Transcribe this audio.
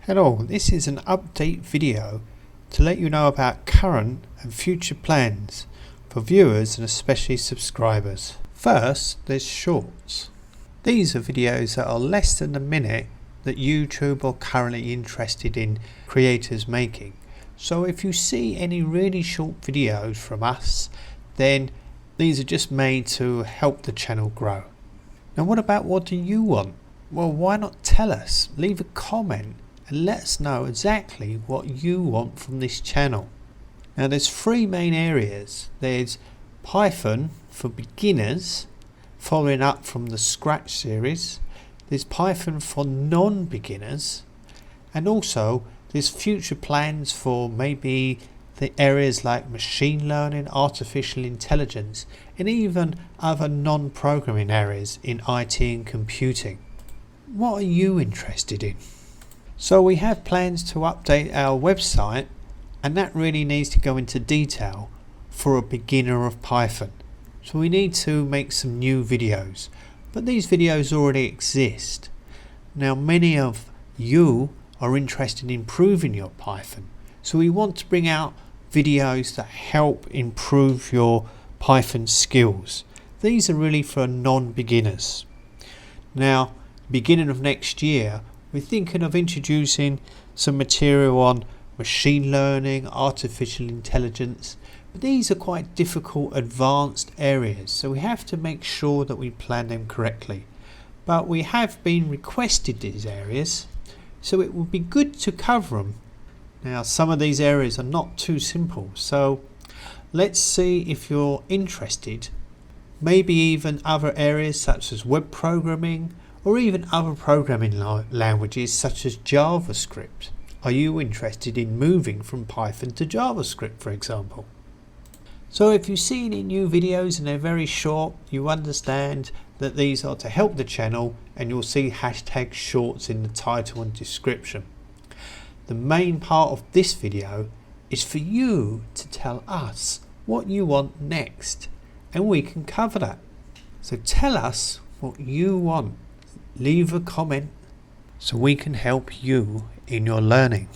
Hello, this is an update video to let you know about current and future plans for viewers and especially subscribers. First, there's shorts. These are videos that are less than a minute that YouTube are currently interested in creators making. So if you see any really short videos from us, then these are just made to help the channel grow. Now what do you want? Well, why not tell us? Leave a comment and let us know exactly what you want from this channel. Now there's three main areas. There's Python for beginners, following up from the Scratch series. There's Python for non-beginners, and also there's future plans for maybe the areas like machine learning, artificial intelligence, and even other non-programming areas in IT and computing. What are you interested in? So we have plans to update our website, and that really needs to go into detail for a beginner of Python. So we need to make some new videos, but these videos already exist. Now many of you are interested in improving your Python, so we want to bring out videos that help improve your Python skills. These are really for non-beginners. Now, beginning of next year, we're thinking of introducing some material on machine learning, artificial intelligence, but these are quite difficult advanced areas, so we have to make sure that we plan them correctly. But we have been requested these areas, so it would be good to cover them. Now some of these areas are not too simple, so let's see if you're interested. Maybe even other areas such as web programming, or even other programming languages such as JavaScript. Are you interested in moving from Python to JavaScript, for example? So if you see any new videos and they're very short, you understand that these are to help the channel, and you'll see hashtag shorts in the title and description. The main part of this video is for you to tell us what you want next, and we can cover that. So tell us what you want. Leave a comment so we can help you in your learning.